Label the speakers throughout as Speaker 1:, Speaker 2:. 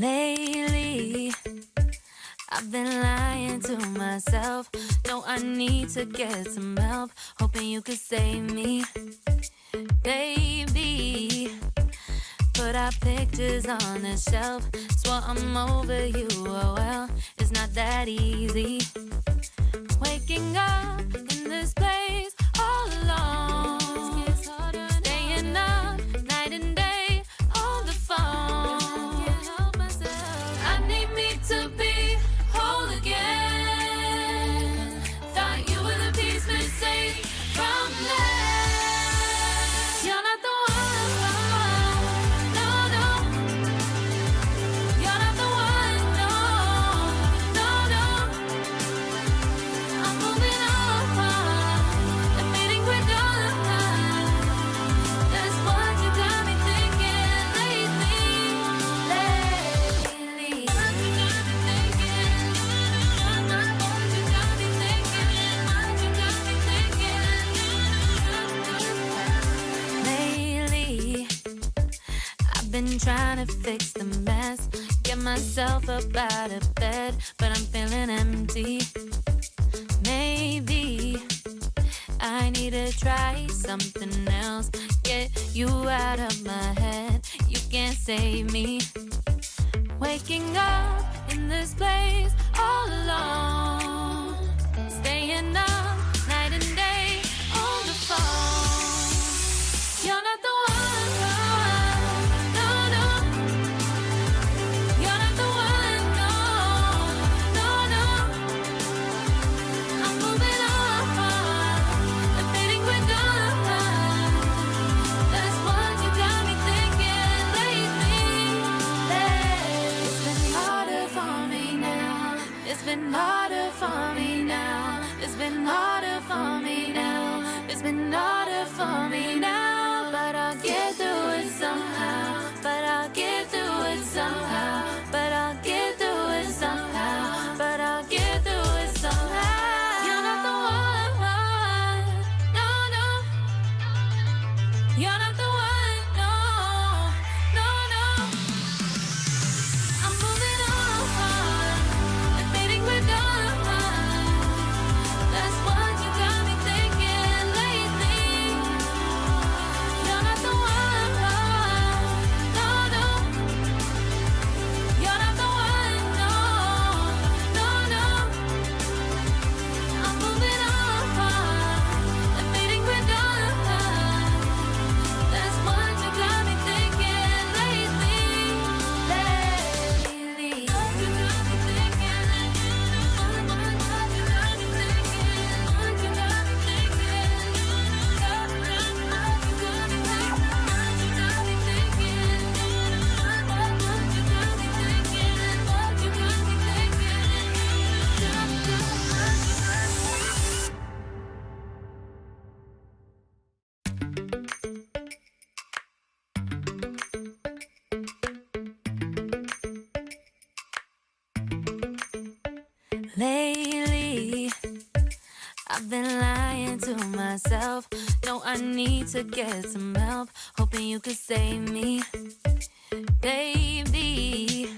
Speaker 1: Lately, I've been lying to myself. No, I need to get some help. Hoping you could save me, baby. Put our pictures on the shelf. Swore I'm over you, oh well, it's not that easy. Waking up in this place all alone. Staying up night and day on the phone. I need me to be whole again. Thought you were the piece missing from that. You're not the been trying to fix the mess, get myself up out of bed, but I'm feeling empty. Maybe I need to try something else, get you out of my head. You can't save me. Waking up in this place all alone, staying up night and day on the phone. You're not the one. It's been harder for me now. It's been harder for me now. It's been harder for me now. But I'll get through it somehow. But I'll get through it somehow. But I'll get through it somehow. But I'll get through it somehow. You're not the one. No, no. You're not the one. No, no, no. I'm moving on. That's what you got me thinking lately. You're not the one. No, no. You're not the one. No, no, no. I'm moving on. Admitting we're done. That's what you got me thinking lately. Lately, I've been lying to myself. No, I need to get some help. Hoping you could save me, baby.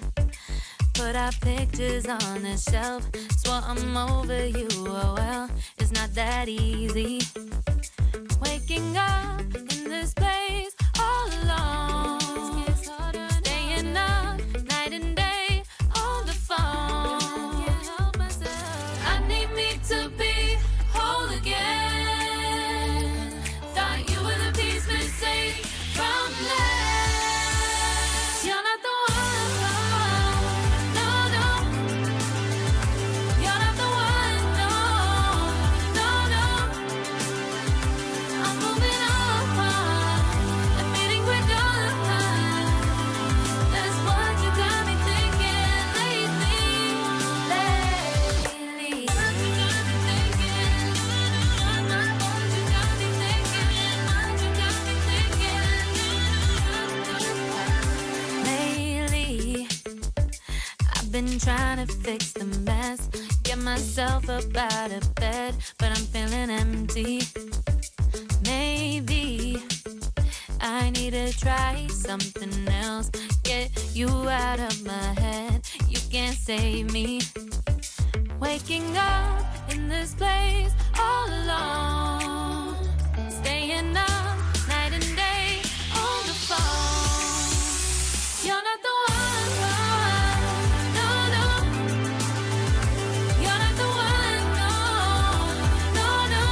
Speaker 1: Put our pictures on the shelf. Swore I'm over you, oh well, it's not that easy. Waking up in this place all alone. Staying up night and day on the phone. I need me to be whole again. Thought you were the piece missing from that. You're not the one. No, no. You're not the one. No, no, no. I'm moving on. Admitting we're done. That's what you got me thinking lately. Been trying to fix the mess, get myself up out of bed, but I'm feeling empty. Maybe I need to try something else, get you out of my head. You can't save me. Waking up in this place all alone, staying up night and day on the phone. You're not the one, no, no. You're not the one, no, no, no.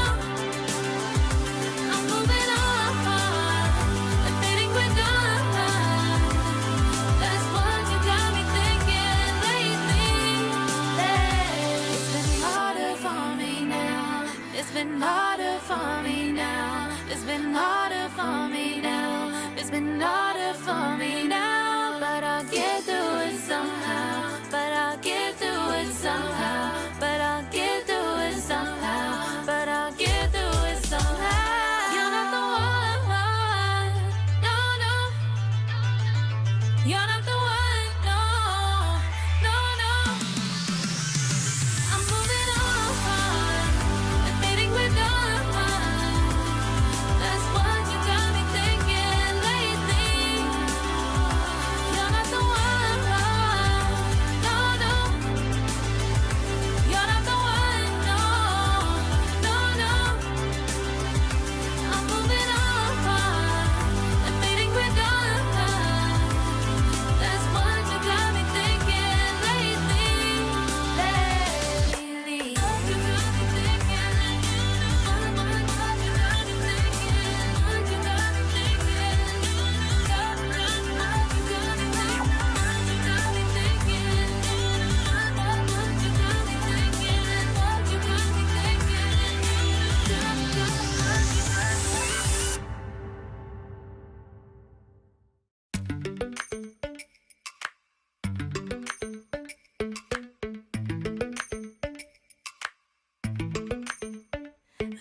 Speaker 1: I'm moving on, admitting we're done. That's what you got me thinking lately. It's been harder for me now. It's been harder for me now. It's been harder for me now. It's been harder for me now. But I'll get through it somehow. But I'll get through it somehow. But I'll get through it somehow. But I'll get through it somehow. You're not the one, no, no. You're not the one, no, no, no. I'm moving on, admitting we're done. That's what you got me thinking lately. You're not the one, no, no. You're not the one, no, no, no. I'm moving on, admitting we're done. That's what you got me thinking lately.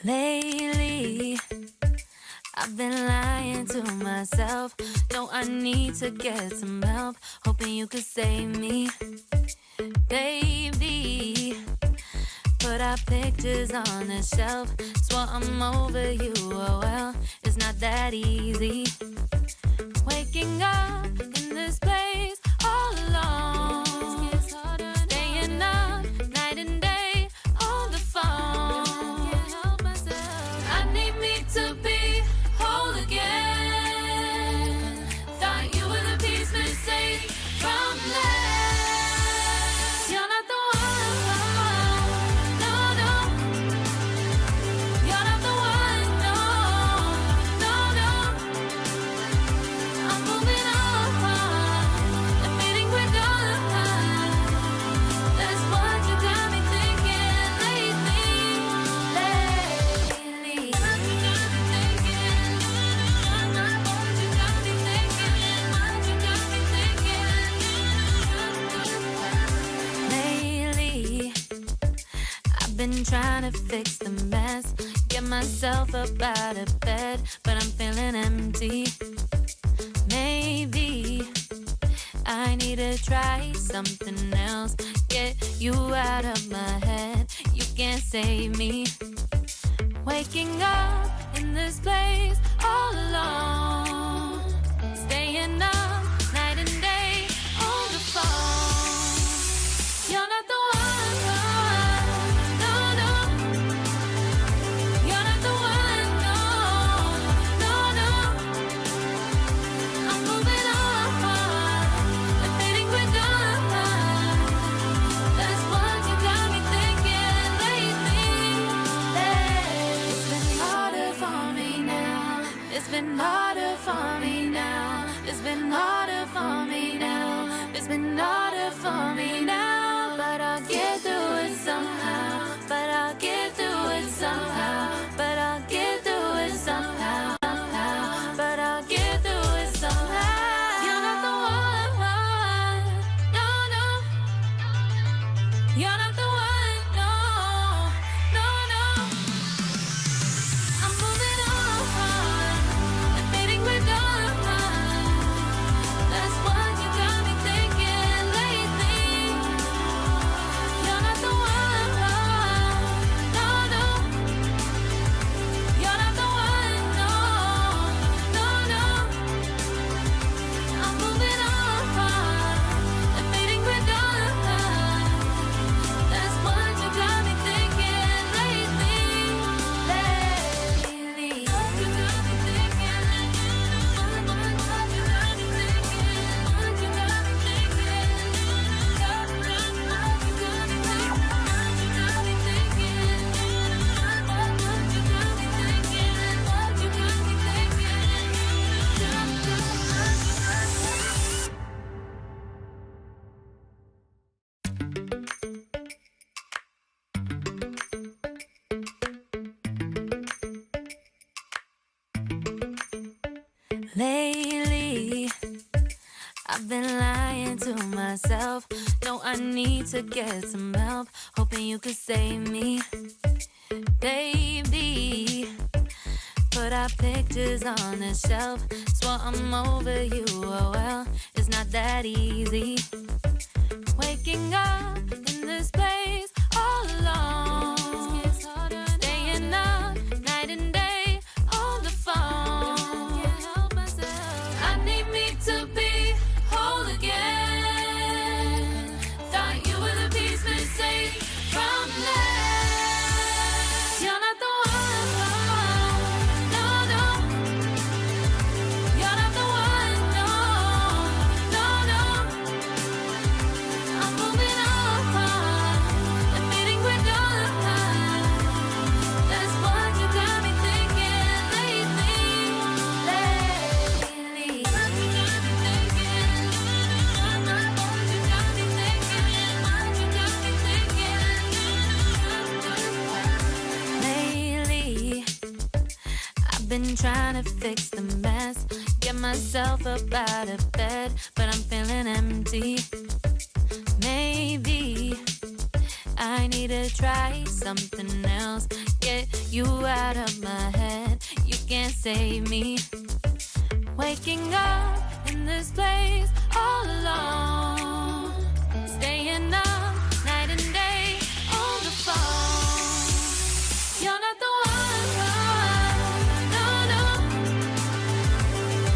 Speaker 1: Lately, I've been lying to myself. No, I need to get some help. Hoping you could save me, baby. Put our pictures on the shelf. Swore I'm over you, oh well, it's not that easy. Waking up in this place all alone, staying up night and day on the phone. I need me to be whole again. Thought you were the piece missing from left. You're not the one, no, no. You're not the one, no, no, no. I'm moving on, admitting we're done. That's what you got me thinking lately. Lately, I've been trying to fix the mess, get myself up out of bed, but I'm feeling empty. Maybe I need to try something else. Get you out of my head. You can't save me. Waking up in this place all alone, staying up night and day on the phone. You're not the one, no, no. You're not the one, no, no, no. I'm moving on, admitting we're done. That's what you got me thinking lately. It's been harder for me now. It's been harder for me now. It's been harder for me now. It's been harder for me now. But I'll get through it somehow. But I'll get through it somehow. But I'll get through it somehow. But I'll get through it somehow. You're not the one, no, no. You're not the one, no, no, no. I'm moving on, admitting we're done. That's what you got me thinking lately. You're not the one, no, no. to myself. No, I need to get some help. Hoping you could save me, baby. Put our pictures on the shelf. Swore I'm over you, oh well, it's not that easy. Waking up in this place all alone, staying up night and day on the phone. I need me to be whole again. Thought you were the piece missing from that. You're not the one, no, no. You're not the one, no, no, no. I'm moving on, admitting we're done. That's what you got me thinking lately. What you got me thinking? What you got me thinking? What you got me thinking? Lately, I've been trying to fix the mess, get myself up out of bed, but I'm feeling empty. Maybe I need to try something else, get you out of my head. You can't save me. Waking up in this place all alone, staying up night and day on the phone. You're not the one, no, no.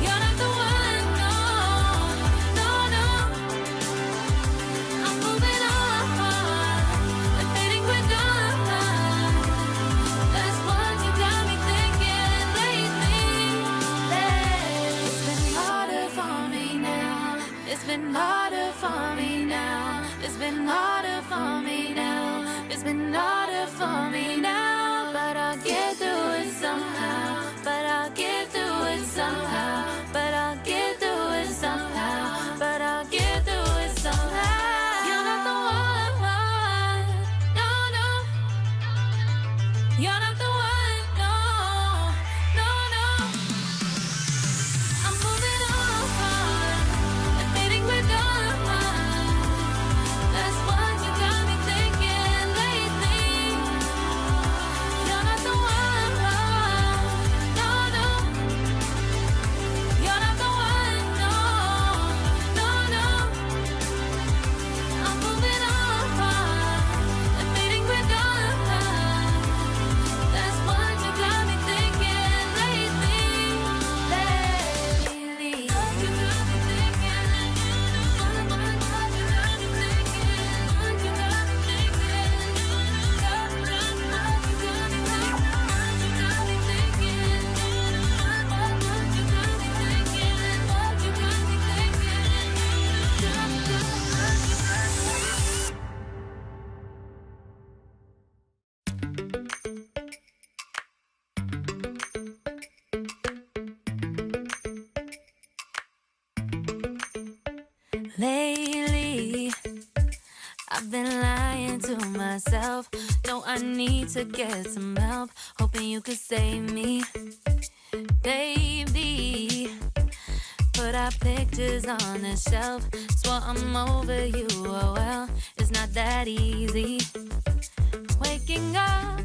Speaker 1: You're not the one, no, no, no. I'm moving on, admitting we're done. That's what you got me thinking lately. It's been harder for me now. It's been harder for me now. It's been harder for me now. It's been harder for me now. But I'll get through it somehow. But I'll get through it somehow. But I'll get through it somehow. But I'll get through it somehow. You're not the one, no, no. You're not the one, no, no, no. I'm moving on, admitting we're done. That's what you got me thinking lately. You're not the one, no, no. You're not the one, no, no, no. I'm moving on, admitting we're done. That's what you got me thinking lately. What you got me thinking? What you got me thinking? What you got me thinking? What you got me thinking? What you got me thinking? What you got me Lately, I've been lying to myself. No, I need to get some help. Hoping you could save me, baby. Put our pictures on the shelf. Swore I'm over you, oh well, it's not that easy. Waking up